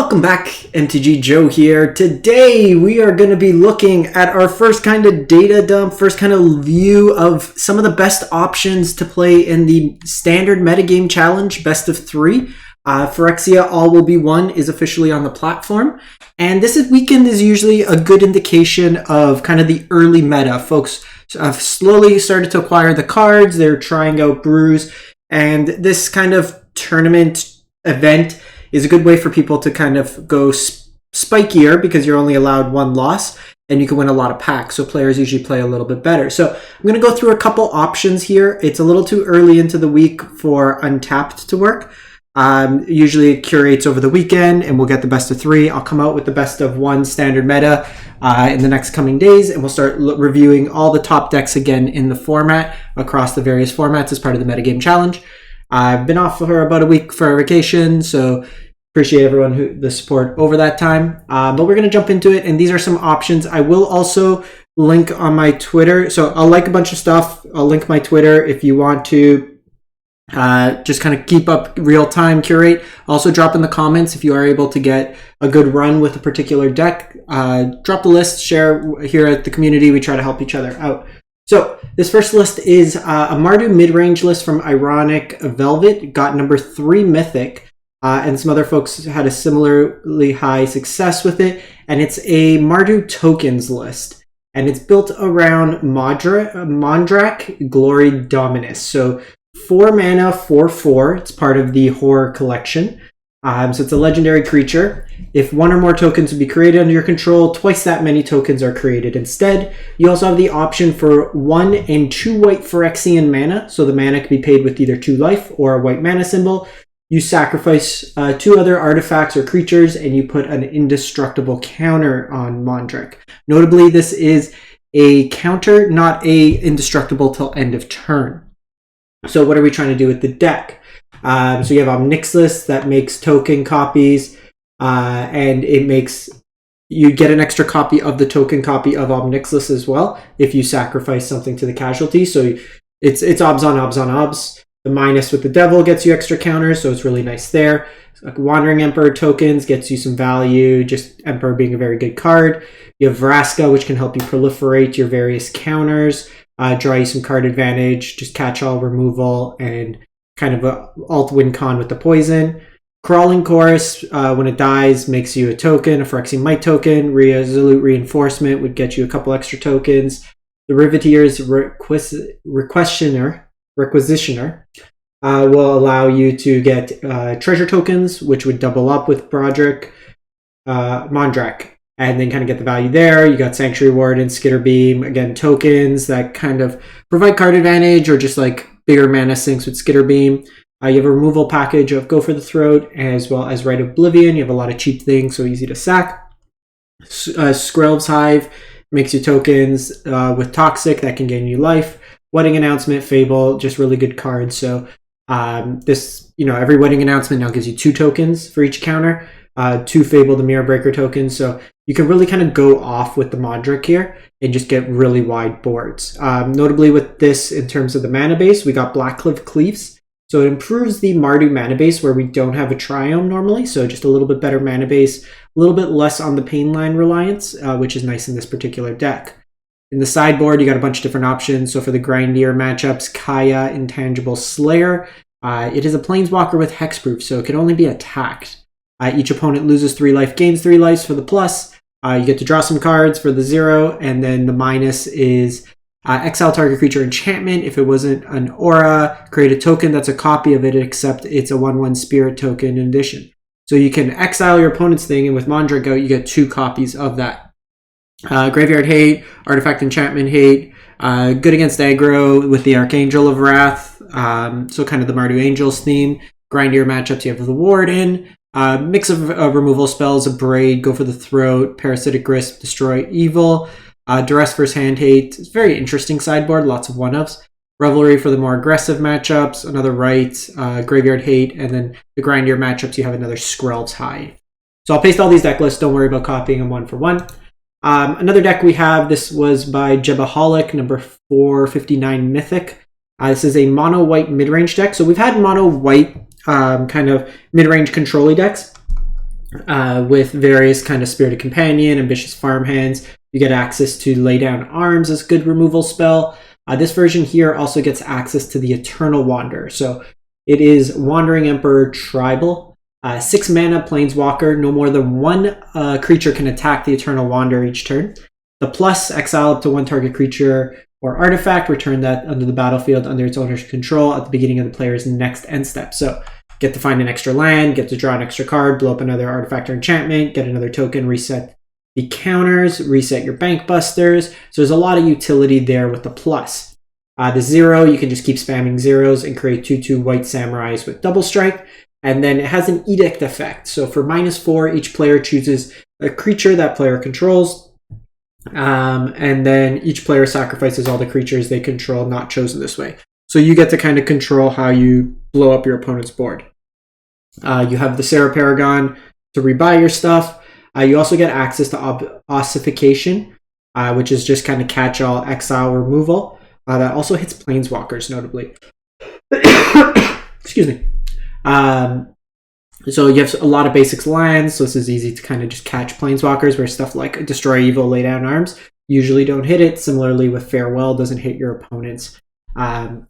Welcome back, MTG Joe here. Today we are going to be looking at our first kind of data dump, first kind of view of some of the best options to play in the standard metagame challenge, best of three. Phyrexia All Will Be One is officially on the platform. And this weekend is usually a good indication of kind of the early meta. Folks have slowly started to acquire the cards, they're trying out brews, and this kind of tournament event is a good way for people to kind of go spikier because you're only allowed one loss and you can win a lot of packs. So players usually play a little bit better. So I'm going to go through a couple options here. It's a little too early into the week for Untapped to work. Usually it curates over the weekend and we'll get the best of three. I'll come out with the best of one standard meta in the next coming days, and we'll start reviewing all the top decks again in the format across the various formats as part of the metagame challenge. I've been off for about a week for a vacation, so appreciate everyone the support over that time. But we're going to jump into it, and these are some options. I will also link on my Twitter. So I'll like a bunch of stuff. I'll link my Twitter if you want to just kind of keep up real-time curate. Also drop in the comments if you are able to get a good run with a particular deck. Drop the list, share here at the community. We try to help each other out. So this first list is a Mardu Midrange list from Ironic Velvet. Got number 3 Mythic. And some other folks had a similarly high success with it. And it's a Mardu tokens list. And it's built around Mondrak Glory Dominus. So 4 mana, 4/4. It's part of the Horror Collection. So it's a legendary creature. If one or more tokens would be created under your control, twice that many tokens are created instead. You also have the option for 1 and 2 white Phyrexian mana. So the mana can be paid with either 2 life or a white mana symbol. You sacrifice 2 other artifacts or creatures, and you put an indestructible counter on Mondrak. Notably, this is a counter, not a indestructible till end of turn. So what are we trying to do with the deck? So you have Omnixus that makes token copies, and you get an extra copy of the token copy of Omnixus as well if you sacrifice something to the casualty. So it's obs on obs on obs. The minus with the devil gets you extra counters, so it's really nice there. Like Wandering Emperor tokens gets you some value, just Emperor being a very good card. You have Vraska, which can help you proliferate your various counters, draw you some card advantage, just catch-all removal, and kind of a alt win con with the poison. Crawling Chorus, when it dies, makes you a token, a Phyrexian Might token. Resolute Reinforcement would get you a couple extra tokens. The Riveteer's Requisitioner will allow you to get treasure tokens, which would double up with Mondrak, and then kind of get the value there. You got Sanctuary Warden, Skitterbeam, again, tokens that kind of provide card advantage or just like bigger mana sinks with Skitterbeam. You have a removal package of Go for the Throat, as well as Rite of Oblivion. You have a lot of cheap things, so easy to sack. Skrelv's Hive makes you tokens with Toxic that can gain you life. Wedding Announcement, Fable, just really good cards. So every Wedding Announcement now gives you 2 tokens for each counter. 2 Fable the Mirror Breaker tokens. So you can really kind of go off with the Mondrak here and just get really wide boards. Notably with this, in terms of the mana base, we got Blackcliff Cleaves. So it improves the Mardu mana base where we don't have a Triome normally. So just a little bit better mana base, a little bit less on the Pain Line reliance, which is nice in this particular deck. In the sideboard, you got a bunch of different options. So for the Grindier matchups, Kaya, Intangible Slayer. It is a Planeswalker with Hexproof, so it can only be attacked. Each opponent loses 3 life, gains 3 lives for the plus. You get to draw some cards for the 0, and then the minus is exile target creature enchantment. If it wasn't an aura, create a token that's a copy of it, except it's a 1/1 spirit token in addition. So you can exile your opponent's thing, and with Mondrak out, you get 2 copies of that. Graveyard Hate, Artifact Enchantment Hate, good against aggro with the Archangel of Wrath, so kind of the Mardu Angels theme. Grindier matchups, you have the Warden, mix of removal spells, Abrade, Go for the Throat, Parasitic Grasp, Destroy Evil, Duress vs. Hand Hate. It's a very interesting sideboard, lots of 1-ofs. Revelry for the more aggressive matchups, another Rite, Graveyard Hate, and then the Grindier matchups, you have another Skrelv's Hive. So I'll paste all these deck lists, don't worry about copying them one for one. Another deck we have, this was by Jebaholic, number 459 Mythic. This is a mono white mid-range deck. So we've had mono white kind of mid-range control-y decks. with various kind of Spirited Companion, Ambitious Farmhands. You get access to Lay Down Arms as a good removal spell. This version here also gets access to the Eternal Wanderer. So it is Wandering Emperor Tribal. 6 mana Planeswalker. No more than one creature can attack the Eternal Wanderer each turn. The plus, exile up to 1 target creature or artifact. Return that under the battlefield under its owner's control at the beginning of the player's next end step. So get to find an extra land, get to draw an extra card, blow up another artifact or enchantment, get another token, reset the counters, reset your bank busters. So there's a lot of utility there with the plus. The 0, you can just keep spamming zeros and create 2/2 white samurais with double strike. And then it has an edict effect. So for -4, each player chooses a creature that player controls. And then each player sacrifices all the creatures they control not chosen this way. So you get to kind of control how you blow up your opponent's board. You have the Sarah Paragon to rebuy your stuff. You also get access to Ossification, which is just kind of catch-all exile removal. That also hits Planeswalkers, notably. Excuse me. So you have a lot of basics lands, so this is easy to kind of just catch Planeswalkers, where stuff like Destroy Evil, Lay Down Arms usually don't hit it. Similarly with Farewell, doesn't hit your opponent's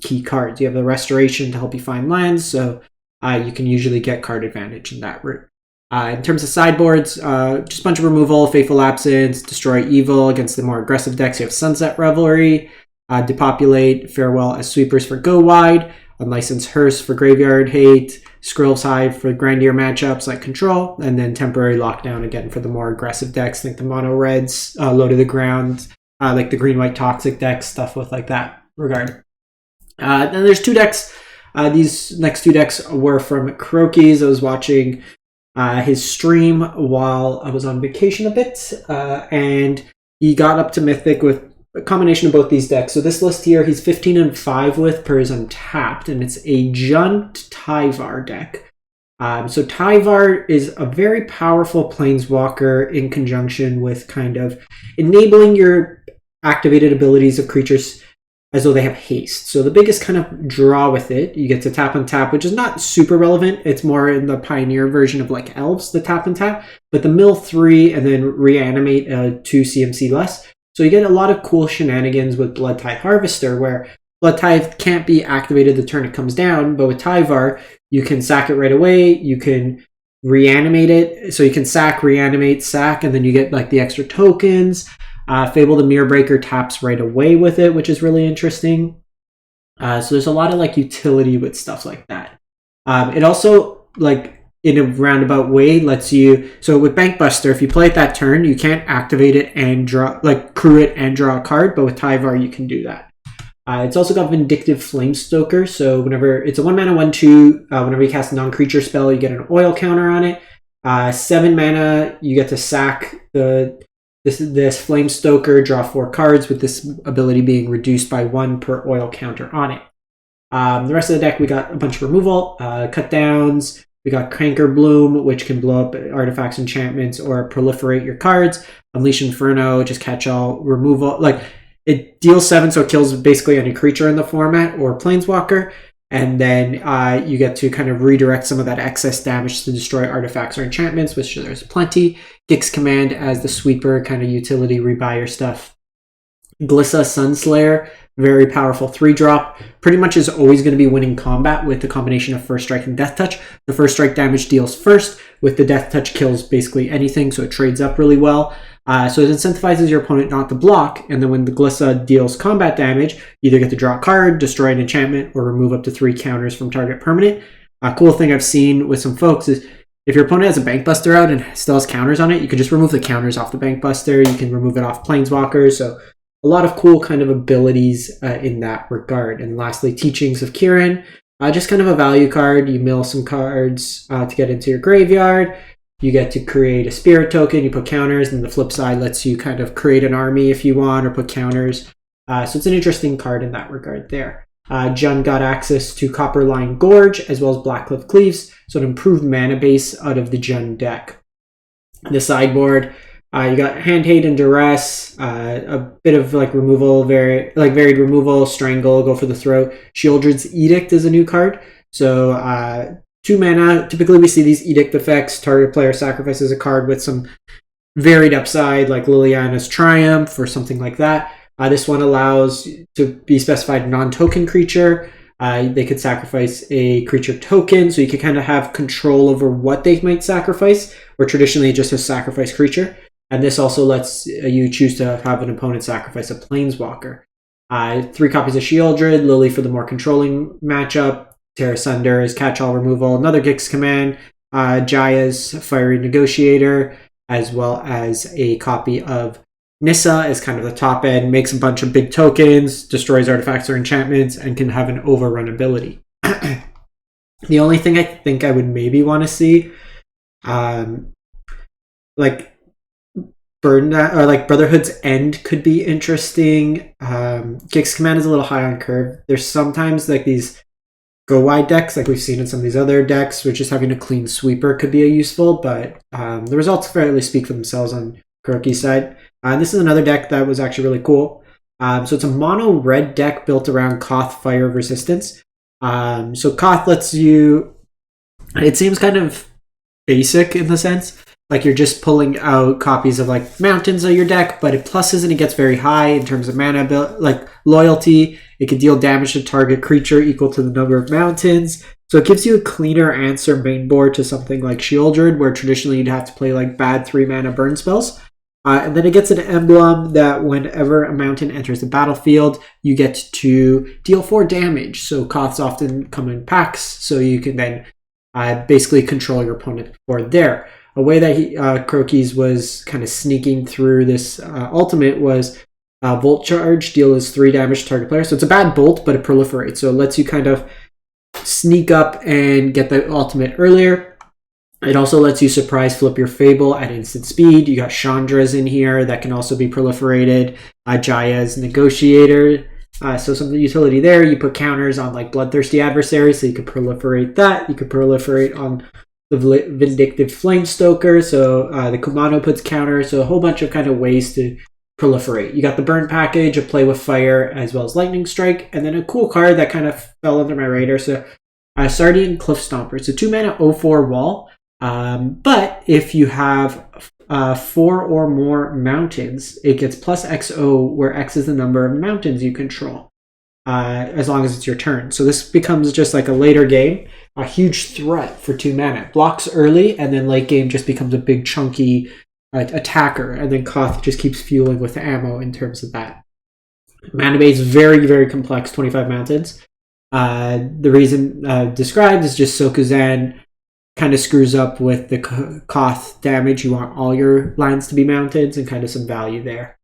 key cards. You have the Restoration to help you find lands, so you can usually get card advantage in that route. In terms of sideboards, just a bunch of removal, Fateful Absence, Destroy Evil. Against the more aggressive decks, you have Sunset Revelry, Depopulate, Farewell as sweepers for Go Wide, Unlicensed Hearse for Graveyard Hate, Skrill's Hive for grandier matchups like Control, and then Temporary Lockdown again for the more aggressive decks, like the Mono Reds, Low to the Ground, like the Green-White Toxic decks, stuff with like that regard. Then there's 2 decks. These next 2 decks were from Crokies. I was watching his stream while I was on vacation a bit, and he got up to Mythic with a combination of both these decks. So this list here, he's 15-5 with per his Untapped, and it's a Junt Tai Var deck. So Tai Var is a very powerful Planeswalker in conjunction with kind of enabling your activated abilities of creatures as though they have haste. So the biggest kind of draw with it, you get to tap and tap, which is not super relevant. It's more in the Pioneer version of like Elves, the tap and tap. But the mill 3 and then reanimate 2 CMC less. So you get a lot of cool shenanigans with Blood Tithe Harvester, where Blood Tithe can't be activated the turn it comes down, but with Tai Var, you can sack it right away, you can reanimate it, so you can sack, reanimate, sack, and then you get like the extra tokens. Fable the Mirror Breaker taps right away with it, which is really interesting. So there's a lot of like utility with stuff like that. It also, like in a roundabout way, lets you, so with Bankbuster, if you play it that turn, you can't activate it and draw, like crew it and draw a card, but with Tai Var you can do that. It's also got Vindictive Flamestoker, so whenever, it's a 1-mana 1/2, whenever you cast a non-creature spell, you get an oil counter on it. 7 mana, you get to sack this Flamestoker, draw 4 cards, with this ability being reduced by 1 per oil counter on it. The rest of the deck, we got a bunch of removal, cut downs. We got Canker Bloom, which can blow up artifacts, enchantments, or proliferate your cards. Unleash Inferno, just catch all removal. Like, it deals 7, so it kills basically any creature in the format or Planeswalker. And then you get to kind of redirect some of that excess damage to destroy artifacts or enchantments, which there's plenty. Gix Command as the sweeper, kind of utility, rebuy your stuff. Glissa Sunslayer, very powerful 3-drop. Pretty much is always going to be winning combat with the combination of First Strike and Death Touch. The First Strike damage deals first, with the Death Touch kills basically anything, so it trades up really well. So it incentivizes your opponent not to block, and then when the Glissa deals combat damage, you either get to draw a card, destroy an enchantment, or remove up to 3 counters from target permanent. A cool thing I've seen with some folks is if your opponent has a Bankbuster out and still has counters on it, you can just remove the counters off the Bankbuster. You can remove it off Planeswalkers, so a lot of cool kind of abilities in that regard. And lastly, Teachings of Kiran. Just kind of a value card. You mill some cards to get into your graveyard. You get to create a spirit token. You put counters, and the flip side lets you kind of create an army if you want, or put counters. So it's an interesting card in that regard there. Jun got access to Copperline Gorge as well as Blackcliff Cleaves, so an improved mana base out of the Jun deck. The sideboard, you got Hand Hate and Duress, a bit of like removal, varied removal, Strangle, Go for the Throat. Shieldred's Edict is a new card, so 2 mana. Typically we see these edict effects. Target player sacrifices a card with some varied upside, like Liliana's Triumph or something like that. This one allows to be specified non-token creature. They could sacrifice a creature token, so you can kind of have control over what they might sacrifice, or traditionally just a sacrifice creature. And this also lets you choose to have an opponent sacrifice a Planeswalker. 3 copies of Shieldred, Lily for the more controlling matchup, Terra Sunder is catch-all removal, another Gix command, Jaya's Fiery Negotiator, as well as a copy of Nissa as kind of the top end, makes a bunch of big tokens, destroys artifacts or enchantments, and can have an overrun ability. The only thing I think I would maybe want to see, like Brotherhood's End could be interesting. Gix Command is a little high on curve. There's sometimes like these go wide decks, like we've seen in some of these other decks, where just having a clean sweeper could be useful, but the results fairly speak for themselves on Kuroki's side. This is another deck that was actually really cool. So it's a mono red deck built around Koth Fire Resistance. So Koth lets you, it seems kind of basic in the sense, like you're just pulling out copies of like mountains of your deck, but it pluses and it gets very high in terms of mana, like loyalty. It can deal damage to target creature equal to the number of mountains. So it gives you a cleaner answer main board to something like Shieldred, where traditionally you'd have to play like bad 3 mana burn spells. And then it gets an emblem that whenever a mountain enters the battlefield, you get to deal 4 damage. So Koths often come in packs, so you can then basically control your opponent for there. A way that Kuroki's was kind of sneaking through this ultimate was Volt Charge, deals 3 damage to target player. So it's a bad bolt, but it proliferates. So it lets you kind of sneak up and get the ultimate earlier. It also lets you surprise flip your Fable at instant speed. You got Chandra's in here that can also be proliferated. Jaya's Negotiator. So some utility there. You put counters on like Bloodthirsty Adversaries, so you could proliferate that. You could proliferate on the Vindictive Flamestoker, so the Kumano puts counter. So a whole bunch of kind of ways to proliferate. You got the burn package, a play with fire, as well as lightning strike, and then a cool card that kind of fell under my radar. So Sardian Cliff Stomper. It's a 2 mana 0/4 wall. But if you have 4 or more mountains, it gets plus XO, where X is the number of mountains you control, as long as it's your turn. So this becomes just like a later game, a huge threat for 2 mana. It blocks early, and then late game just becomes a big chunky attacker, and then Koth just keeps fueling with ammo in terms of that. Mana base very, very complex, 25 mountains. The reason described is just Sokuzan kind of screws up with the Koth damage. You want all your lands to be mountains and kind of some value there.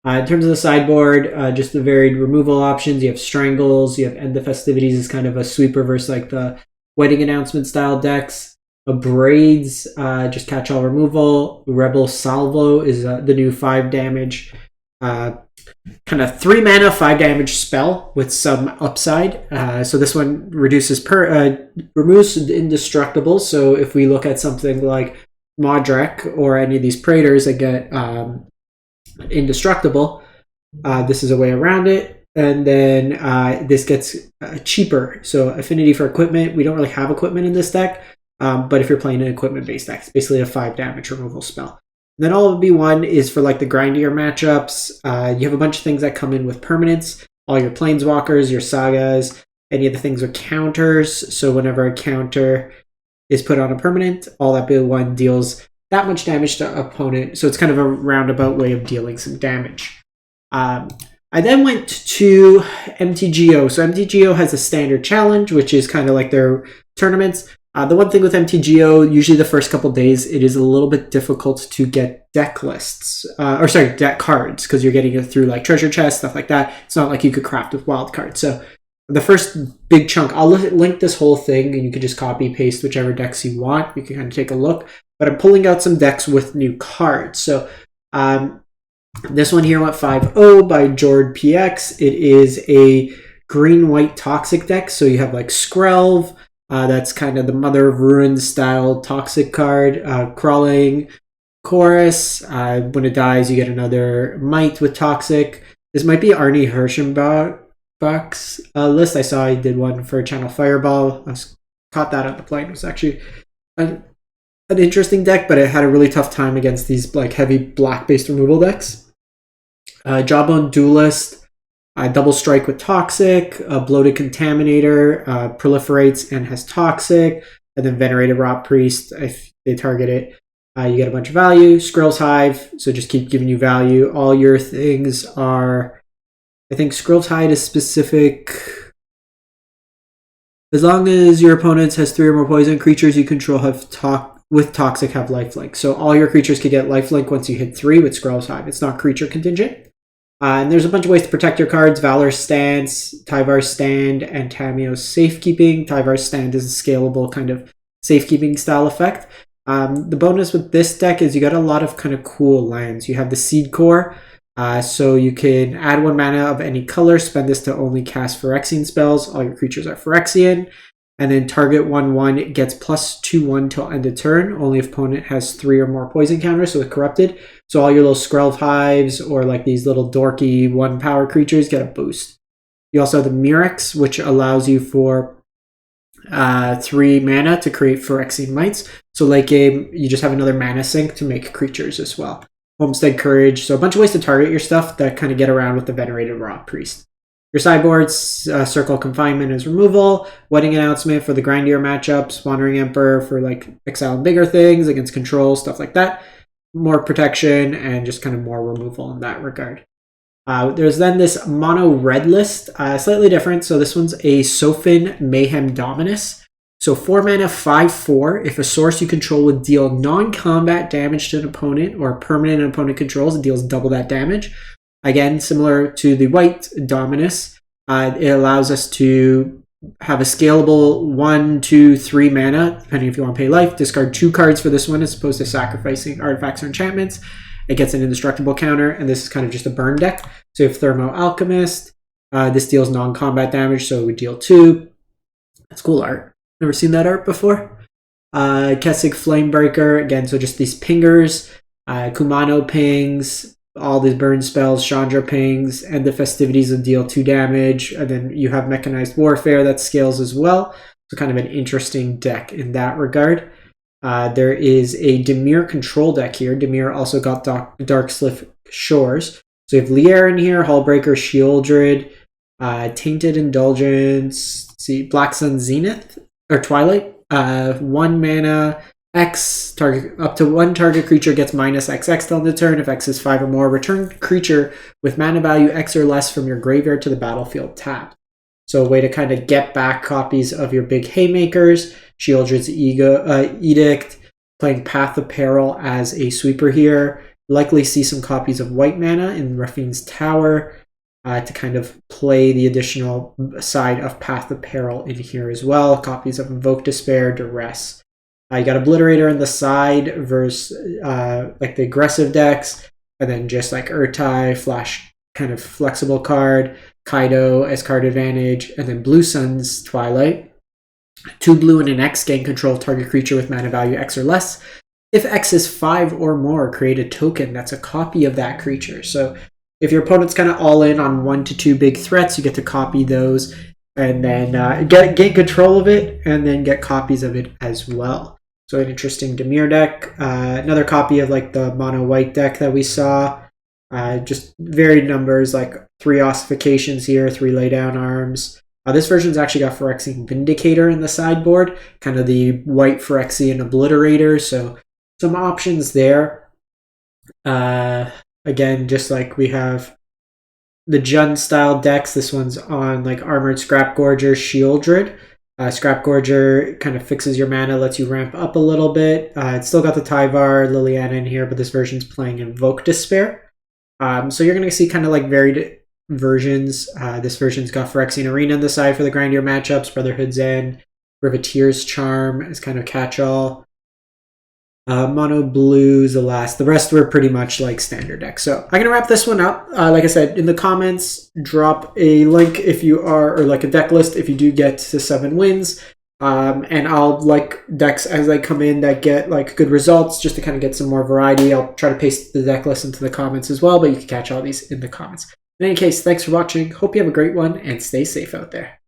In terms of the sideboard, just the varied removal options. You have Strangles, you have End the Festivities is kind of a sweeper versus like the Wedding Announcement style decks. Braids, just catch-all removal. Rebel Salvo is the new 5 damage. Kind of 3 mana, 5 damage spell with some upside. So this one removes indestructible. So if we look at something like Modrek or any of these Praetors that get indestructible, this is a way around it. And then this gets cheaper. So affinity for equipment. We don't really have equipment in this deck, but if you're playing an equipment-based deck, it's basically a 5 damage removal spell. Then all of B1 is for like the grindier matchups. You have a bunch of things that come in with permanents. All your Planeswalkers, your Sagas, any of the things with counters. So whenever a counter is put on a permanent, all that B1 deals that much damage to opponent. So it's kind of a roundabout way of dealing some damage. I then went to MTGO. So MTGO has a standard challenge, which is kind of like their tournaments. The one thing with MTGO, usually the first couple days, it is a little bit difficult to get deck lists, deck cards, because you're getting it through like treasure chests, stuff like that. It's not like you could craft with wild cards. So the first big chunk, I'll link this whole thing, and you can just copy paste whichever decks you want. You can kind of take a look. But I'm pulling out some decks with new cards. So this one here went 5-0 by Jord PX. It is a green-white toxic deck. So you have like Skrelv. That's kind of the Mother of Ruin style toxic card. Crawling Chorus. When it dies, you get another Might with toxic. This might be Arnie Hirschenbach's list. I saw he did one for Channel Fireball. caught that on the plane. It was actually an interesting deck, but it had a really tough time against these like heavy black-based removal decks. Jawbone Duelist, double strike with Toxic, Bloated Contaminator, proliferates and has Toxic, and then Venerated Rot Priest, if they target it, you get a bunch of value. Skrill's Hive, so just keep giving you value. All your things are, I think Skrill's Hive is specific. As long as your opponent has 3 or more poison, creatures you control have with Toxic have lifelink. So all your creatures can get lifelink once you hit 3 with Skrill's Hive. It's not creature contingent. And there's a bunch of ways to protect your cards. Valor's Stance, Tai Var's Stand, and Tamiyo's Safekeeping. Tai Var's Stand is a scalable kind of safekeeping style effect. The bonus with this deck is you got a lot of kind of cool lands. You have the Seed Core, so you can add 1 mana of any color, spend this to only cast Phyrexian spells. All your creatures are Phyrexian. And then target 1/1 gets +2/1 till end of turn, only if opponent has 3 or more poison counters, so it's corrupted. So all your little Skrill Hives or like these little dorky 1 power creatures get a boost. You also have the Mirrex, which allows you for 3 mana to create Phyrexian Mites. So late game, you just have another mana sink to make creatures as well. Homestead Courage, so a bunch of ways to target your stuff that kind of get around with the Venerated Rot Priest. Your sideboards, Circle Confinement is removal, Wedding Announcement for the grindier matchups, Wandering Emperor for like exiling bigger things against control, stuff like that. More protection and just kind of more removal in that regard. There's then this mono red list, slightly different. So this one's a Sofin Mayhem Dominus. So 4 mana, 5/4. If a source you control would deal non-combat damage to an opponent or a permanent an opponent controls, it deals double that damage. Again, similar to the white Dominus, it allows us to have a scalable 1, 2, 3 mana, depending if you want to pay life. Discard 2 cards for this one as opposed to sacrificing artifacts or enchantments. It gets an indestructible counter, and this is kind of just a burn deck. So you have Thermo Alchemist. This deals non-combat damage, so we deal 2. That's cool art. Never seen that art before. Kessig Flamebreaker, again, so just these pingers. Kumano pings, all these burn spells, Chandra pings, and the Festivities will deal 2 damage. And then you have Mechanized Warfare that scales as well. So kind of an interesting deck in that regard. There is a Dimir Control deck here. Dimir also got Darksliff Shores. So you have Lier in here, Hullbreaker, Shieldred, Tainted Indulgence, let's see, Black Sun Zenith, or Twilight. 1 mana, X, target up to 1 target creature gets -XX till the turn. If X is 5 or more, return creature with mana value X or less from your graveyard to the battlefield tapped. So a way to kind of get back copies of your big haymakers. Shieldred's Edict, playing Path of Peril as a sweeper here. Likely see some copies of white mana in Raffine's Tower to kind of play the additional side of Path of Peril in here as well. Copies of Invoke Despair, Duress. You got Obliterator on the side versus like the aggressive decks, and then just like Urtai, flash kind of flexible card, Kaido as card advantage, and then Blue Sun's Twilight. 2 blue and an X, gain control of target creature with mana value X or less. If X is 5 or more, create a token that's a copy of that creature. So if your opponent's kind of all in on 1 to 2 big threats, you get to copy those and then gain control of it and then get copies of it as well. So an interesting Dimir deck. Another copy of like the mono white deck that we saw. Just varied numbers, like 3 ossifications here, 3 laydown arms. This version's actually got Phyrexian Vindicator in the sideboard, kind of the white Phyrexian Obliterator, so some options there. Again, just like we have the Jund style decks, this one's on like Armored Scrap Gorger, Shieldred. Scrap Gorger kind of fixes your mana, lets you ramp up a little bit. It's still got the Tai Var, Liliana in here, but this version's playing Invoke Despair. So you're going to see kind of like varied versions. This version's got Phyrexian Arena on the side for the grindier matchups, Brotherhood's End, Riveteer's Charm is kind of catch-all. Mono Blues, the last. The rest were pretty much like standard decks. So I'm going to wrap this one up. Like I said, in the comments, drop a link if you are, or like a deck list if you do get to 7 wins. And I'll like decks as they come in that get like good results just to kind of get some more variety. I'll try to paste the deck list into the comments as well, but you can catch all these in the comments. In any case, thanks for watching. Hope you have a great one and stay safe out there.